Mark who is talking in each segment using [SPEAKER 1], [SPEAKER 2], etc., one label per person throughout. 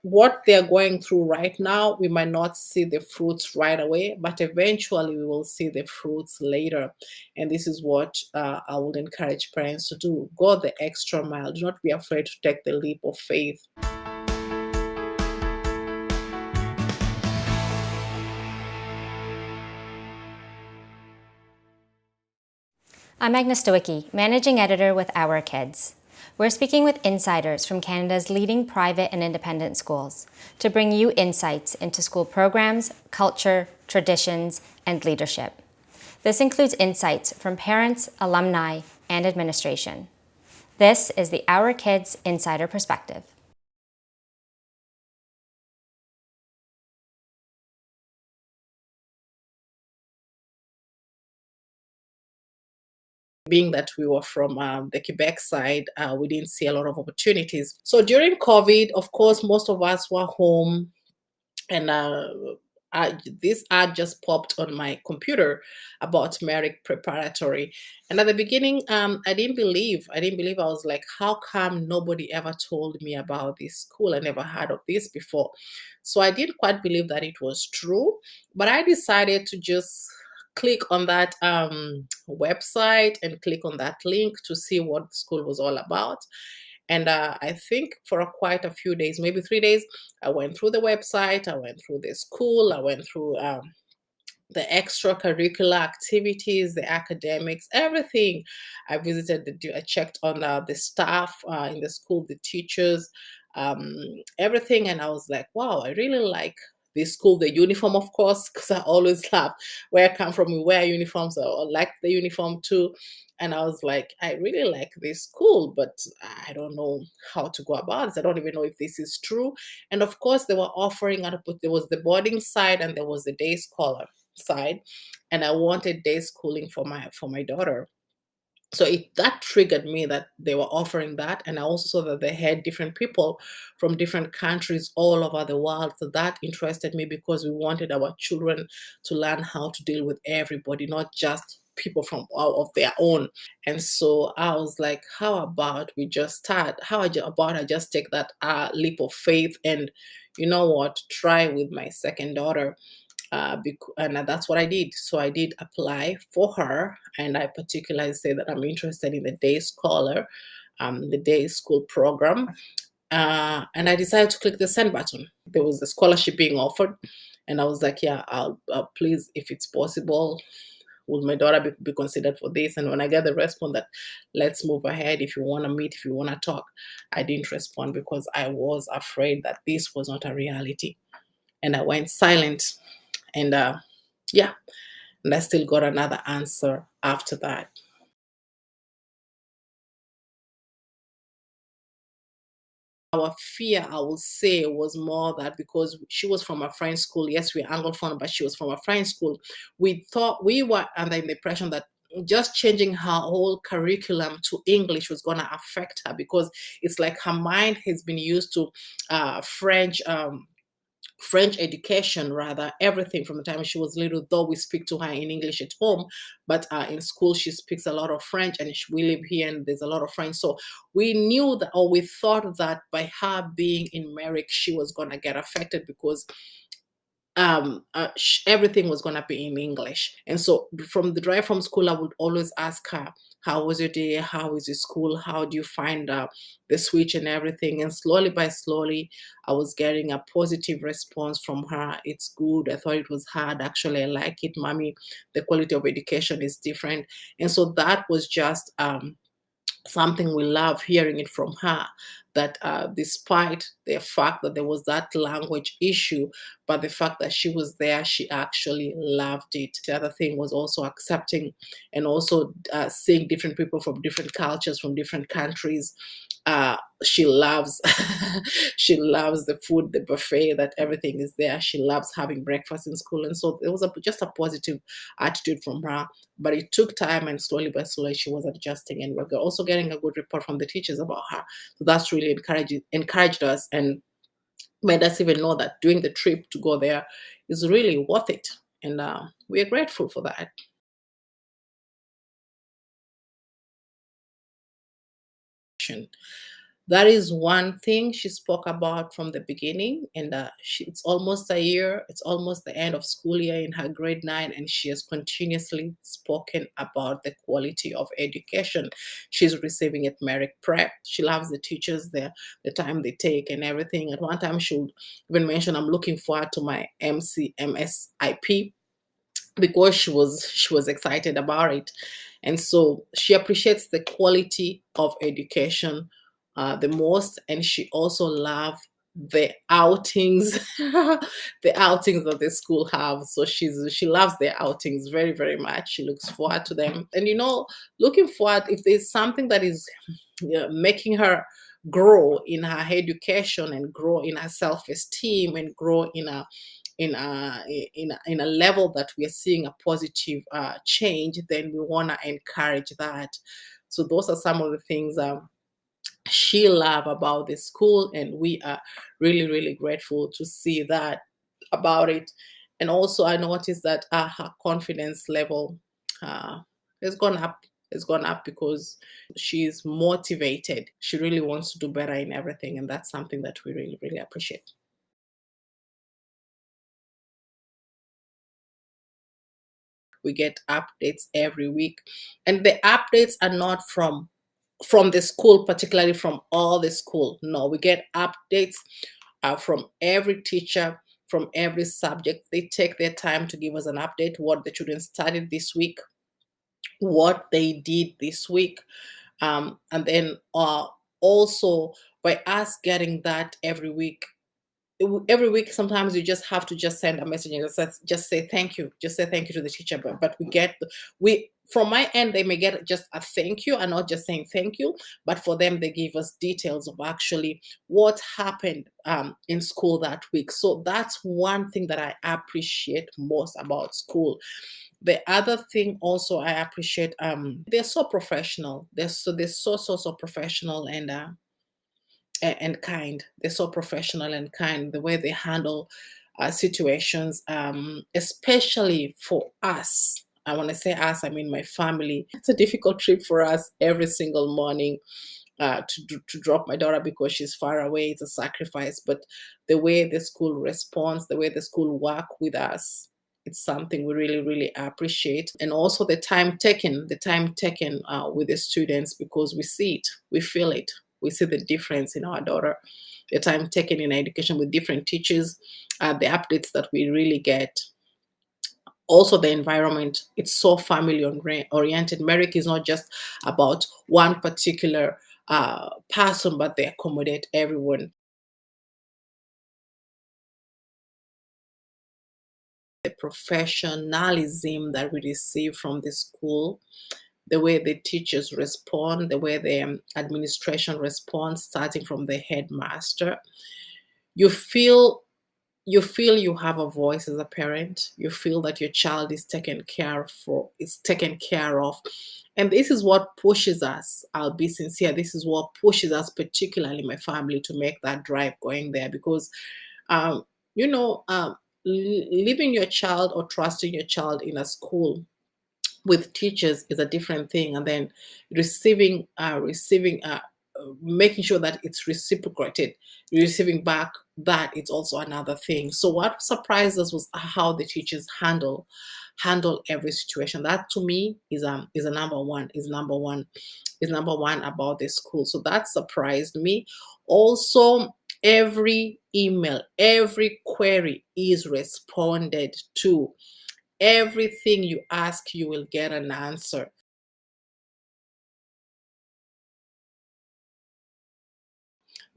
[SPEAKER 1] what they're going through right now, we might not see the fruits right away, but eventually we will see the fruits later. And this is what I would encourage parents to do. Go the extra mile. Do not be afraid to take the leap of faith.
[SPEAKER 2] I'm Agnes Stowicki, Managing Editor with Our Kids. We're speaking with insiders from Canada's leading private and independent schools to bring you insights into school programs, culture, traditions, and leadership. This includes insights from parents, alumni, and administration. This is the Our Kids Insider Perspective.
[SPEAKER 1] Being that we were from the Quebec side, we didn't see a lot of opportunities. So during COVID, of course, most of us were home, and this ad just popped on my computer about Merrick Preparatory. And at the beginning, I didn't believe. I was like, how come nobody ever told me about this school? I never heard of this before. So I didn't quite believe that it was true, but I decided to just click on that website and click on that link to see what the school was all about. And I think for quite a few days, maybe 3 days, I went through the website, I went through the school, I went through the extracurricular activities, the academics, everything. I visited, I checked on the staff in the school, the teachers, everything. And I was like, wow, I really like this school, the uniform, of course, because I always love where I come from. We wear uniforms, so I like the uniform too. And I was like, I really like this school, but I don't know how to go about this. I don't even know if this is true. And of course, they were offering, there was the boarding side and there was the day scholar side, and I wanted day schooling for my daughter. So that triggered me that they were offering that, and I also saw that they had different people from different countries all over the world. So that interested me because we wanted our children to learn how to deal with everybody, not just people from out of their own. And so I was like, how about we just start? About I just take that leap of faith and, you know what, try with my second daughter, and that's what I did. So I did apply for her, and I particularly say that I'm interested in the day scholar, the day school program, and I decided to click the send button. There was the scholarship being offered, and I was like, yeah, I'll please, if it's possible, would my daughter be considered for this? And when I get the response that let's move ahead, if you want to meet, if you want to talk, I didn't respond because I was afraid that this was not a reality, and I went silent. And yeah, and I still got another answer after that. Our fear, I will say, was more that because she was from a French school, yes, we're Anglophone, but she was from a French school, we thought, we were under the impression that just changing her whole curriculum to English was going to affect her, because it's like her mind has been used to French. French education, rather, everything from the time she was little, though we speak to her in English at home, but in school she speaks a lot of French, and we live here and there's a lot of French. So we knew that, or we thought that by her being in Merrick, she was going to get affected because everything was going to be in English. And so from the drive from school, I would always ask her, how was your day? How is your school? How do you find the switch and everything? And slowly by slowly, I was getting a positive response from her. It's good. I thought it was hard. Actually, I like it, mommy. The quality of education is different. And so that was just something we love hearing it from her, that despite the fact that there was that language issue, but the fact that she was there, she actually loved it. The other thing was also accepting and also seeing different people from different cultures, from different countries. She loves she loves the food, the buffet, that everything is there. She loves having breakfast in school, and so it was just a positive attitude from her. But it took time, and slowly by slowly she was adjusting, and we're also getting a good report from the teachers about her. So that's really encouraged us, and made us even know that doing the trip to go there is really worth it, and we are grateful for that. That is one thing she spoke about from the beginning, and it's almost a year. It's almost the end of school year in her grade 9, and she has continuously spoken about the quality of education she's receiving at Merrick Prep. She loves the teachers there, the time they take, and everything. At one time, she would even mention, "I'm looking forward to my MSIP," because she was excited about it. And so she appreciates the quality of education the most, and she also loves the outings the outings that the school have. So she loves the outings very, very much. She looks forward to them, and looking forward, if there's something that is making her grow in her education and grow in her self-esteem and grow in a level that we are seeing a positive change, then we want to encourage that. So those are some of the things she love about the school, and we are really, really grateful to see that about it. And also, I noticed that her confidence level uh, has gone up. Has gone up because she's motivated. She really wants to do better in everything, and that's something that we really, really appreciate. We get updates every week, and the updates are not from the school, particularly from all the school. No, we get updates from every teacher, from every subject. They take their time to give us an update, what the children studied this week, what they did this week. And then also, by us getting that every week, sometimes you just have to just send a message and just say thank you, just say thank you to the teacher. But we from my end, they may get just a thank you and not just saying thank you, but for them, they give us details of actually what happened in school that week. So that's one thing that I appreciate most about school. The other thing also I appreciate, they're so professional. They're so professional, and kind. They're so professional and kind. The way they handle situations, especially for us. I want to say us, I mean my family. It's a difficult trip for us every single morning to drop my daughter because she's far away. It's a sacrifice. But the way the school responds, the way the school work with us, it's something we really, really appreciate. And also the time taken with the students, because we see it, we feel it, we see the difference in our daughter. The time taken in education with different teachers, the updates that we really get. Also, the environment, it's so family oriented. Merrick is not just about one particular person, but they accommodate everyone. The professionalism that we receive from the school, the way the teachers respond, the way the administration responds, starting from the headmaster, you feel you have a voice as a parent. You feel that your child is taken care of. And this is what pushes us. I'll be sincere. This is what pushes us, particularly my family, to make that drive going there, because um, you know, leaving your child or trusting your child in a school with teachers is a different thing, and then making sure that it's reciprocated, receiving back, that it's also another thing. So what surprised us was how the teachers handle every situation. That to me is a number one about the school. So that surprised me. Also, every email, every query is responded to. Everything you ask, you will get an answer.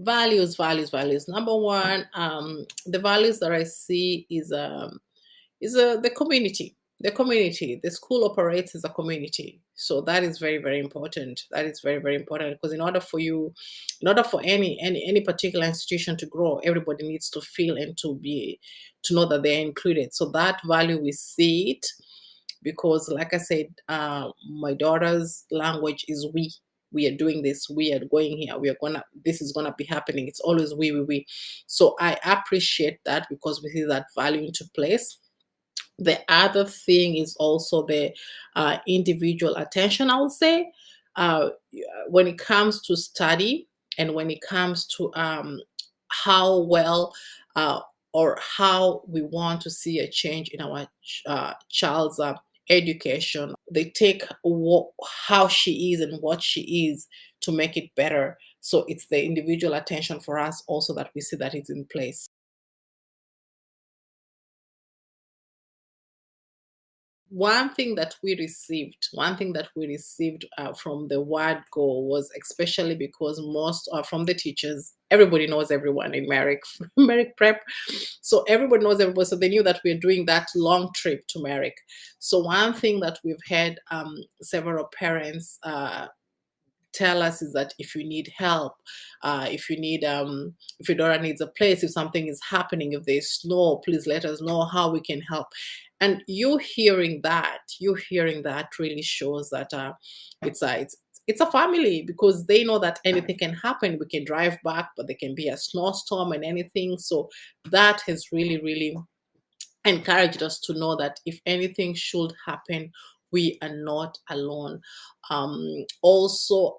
[SPEAKER 1] Values. Number one, the values that I see is the community. The community. The school operates as a community, so that is very, very important. That is very, very important, because in order for any particular institution to grow, everybody needs to feel and to know that they're included. So that value, we see it, because like I said, my daughter's language is we. We are doing this, we are going here, we are gonna this is gonna be happening. It's always we. So I appreciate that, because we see that value into place. The other thing is also the individual attention, I would say. When it comes to study And when it comes to how well uh, or how we want to see a change in our child's education, they take how she is and what she is to make it better. So it's the individual attention for us also that we see that it's in place. One thing that we received from the word go was, especially because most from the teachers, everybody knows everyone in Merrick, Merrick Prep. So everybody knows everybody. So they knew that we're doing that long trip to Merrick. So one thing that we've had several parents tell us is that if you need help, if your daughter needs a place, if something is happening, if there's snow, please let us know how we can help. And you hearing that really shows that it's a family, because they know that anything can happen. We can drive back, but there can be a snowstorm and anything. So that has really, really encouraged us to know that if anything should happen, we are not alone. Also,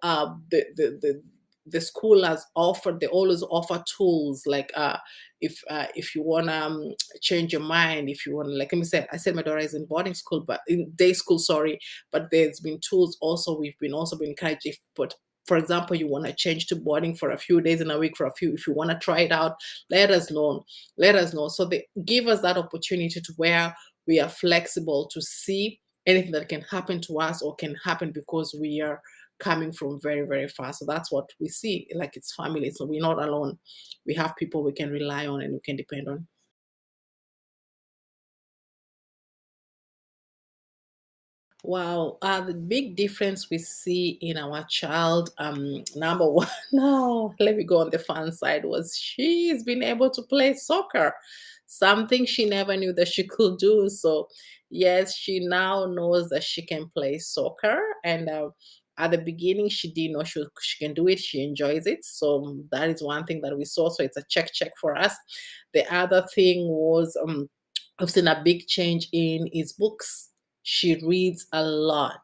[SPEAKER 1] the school has offered, they always offer tools like if you want to change your mind, if you want to, like I said my daughter is in boarding school, but in day school, sorry, but there's been tools also. We've been also been encouraged, if but for example you want to change to boarding for a few days in a week, for a few, if you want to try it out, let us know, let us know. So they give us that opportunity to where we are flexible to see anything that can happen to us or can happen because we are coming from very, very far. So that's what we see. Like, it's family. So we're not alone. We have people we can rely on and we can depend on. Wow, the big difference we see in our child, number one, no, let me go on the fun side, was she's been able to play soccer, something she never knew that she could do. So, yes, she now knows that she can play soccer. And at the beginning, she didn't know she can do it. She enjoys it. So, that is one thing that we saw. So, it's a check for us. The other thing was, I've seen a big change in his books. She reads a lot.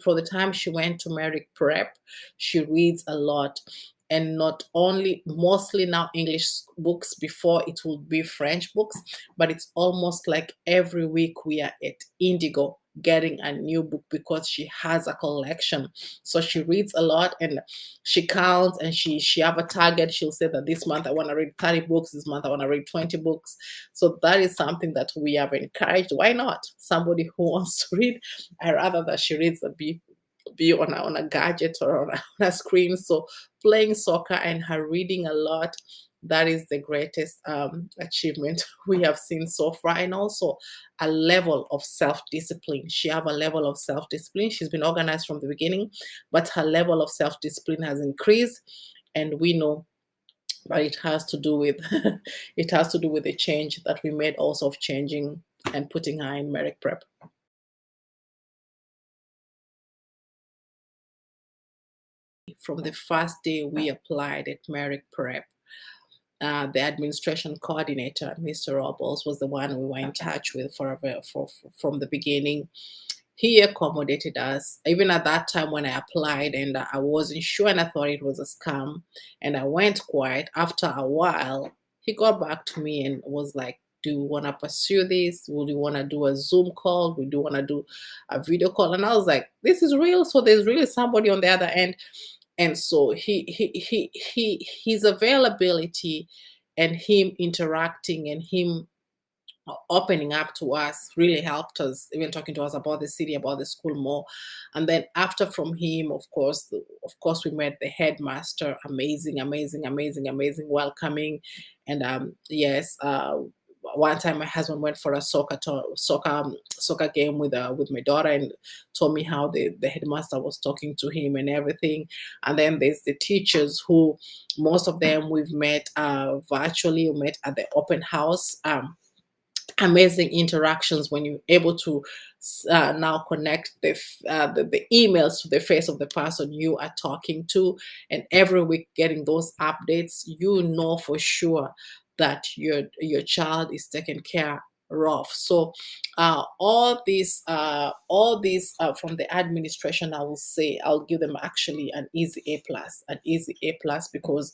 [SPEAKER 1] For the time she went to Merrick Prep, she reads a lot. And not only, mostly now English books, before it would be French books, but it's almost like every week we are at Indigo getting a new book because she has a collection. So she reads a lot, and she counts, and she have a target. She'll say that this month I want to read 30 books, this month I want to read 20 books. So that is something that we have encouraged. Why not? Somebody who wants to read, I rather that she reads than be on a gadget or on a screen. So playing soccer and her reading a lot, that is the greatest achievement we have seen so far. And also a level of self-discipline. She have a level of self-discipline. She's been organized from the beginning, but her level of self-discipline has increased. And we know, but it has to do with it has to do with the change that we made, also of changing and putting her in Merrick Prep. From the first day we applied at Merrick Prep, the administration coordinator, Mr. Robles, was the one we were in touch with from the beginning. He accommodated us. Even at that time when I applied and I wasn't sure and I thought it was a scam, and I went quiet. After a while, he got back to me and was like, do you want to pursue this? Would you want to do a Zoom call? Would you want to do a video call? And I was like, this is real. So there's really somebody on the other end. And so his availability and him interacting and him opening up to us really helped us, even talking to us about the city, about the school more. And then after, from him, of course we met the headmaster. Amazing, amazing, amazing, amazing, welcoming. And yes, one time my husband went for a soccer game with my daughter, and told me how the headmaster was talking to him and everything. And then there's the teachers, who most of them we've met virtually, we met at the open house. Amazing interactions when you're able to now connect the emails to the face of the person you are talking to, and every week getting those updates. You know for sure that your child is taken care rough. So all these from the administration, I will say I'll give them actually an easy A plus, because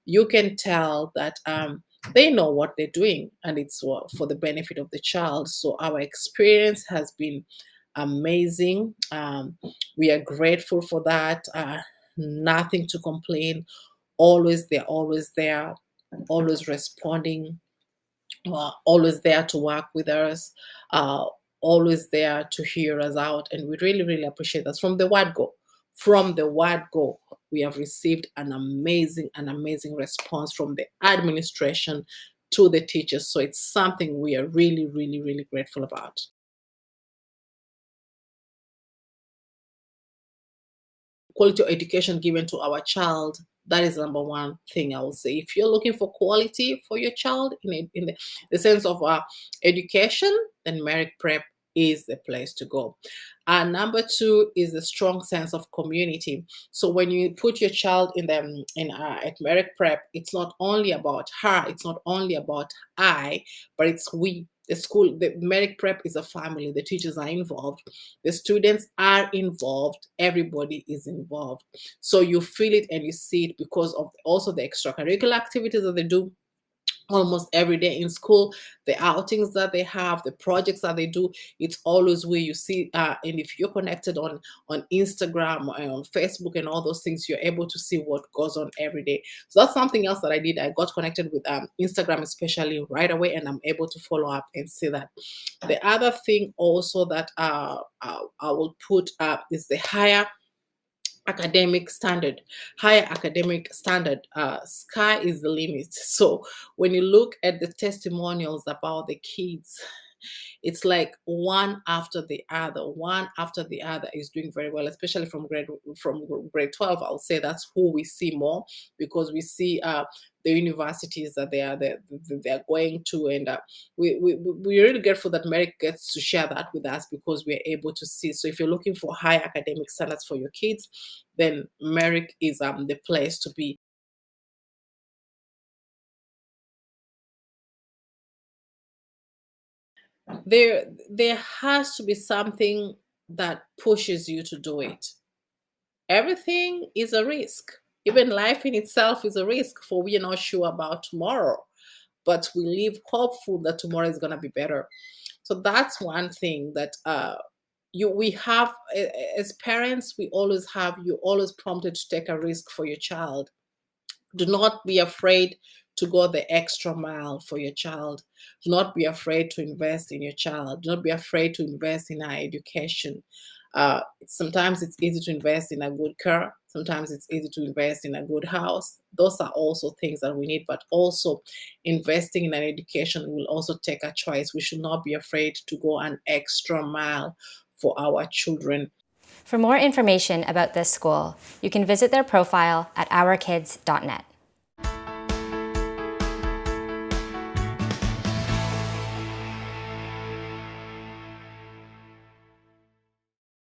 [SPEAKER 1] you can tell that they know what they're doing, and it's for the benefit of the child. So our experience has been amazing. We are grateful for that. Nothing to complain. Always there, always responding, always there to work with us, uh, always there to hear us out. And we really, really appreciate that from the word go. From the word go, we have received an amazing response from the administration to the teachers. So it's something we are really, really, really grateful about. Quality of education given to our child, that is number one thing I will say. If you're looking for quality for your child in the sense of education, then Merrick Prep is the place to go. And number two is the strong sense of community. So when you put your child at Merrick Prep, it's not only about her, it's not only about I, but it's we. The school, the Merrick Prep is a family. The teachers are involved, the students are involved, everybody is involved. So you feel it and you see it because of also the extracurricular activities that they do almost every day in school, the outings that they have, the projects that they do. It's always where you see, and if you're connected on Instagram or on Facebook and all those things, you're able to see what goes on every day. So that's something else that I did. I got connected with Instagram especially right away, and I'm able to follow up and see that. The other thing also that I will put up is the academic standard higher academic standard. Sky is the limit. So when you look at the testimonials about the kids, it's like one after the other is doing very well, especially from grade 12. I'll say that's who we see more, because we see the universities that they're going to, and we're really grateful that Merrick gets to share that with us, because we're able to see. So if you're looking for high academic standards for your kids, then Merrick is the place to be. There has to be something that pushes you to do it. Everything is a risk. Even life in itself is a risk, for we are not sure about tomorrow, but we live hopeful that tomorrow is going to be better. So that's one thing that we have as parents. You're always prompted to take a risk for your child. Do not be afraid to go the extra mile for your child. Do not be afraid to invest in your child. Do not be afraid to invest in our education. Sometimes it's easy to invest in a good car. Sometimes it's easy to invest in a good house. Those are also things that we need, but also investing in an education will also take a choice. We should not be afraid to go an extra mile for our children.
[SPEAKER 2] For more information about this school, you can visit their profile at ourkids.net.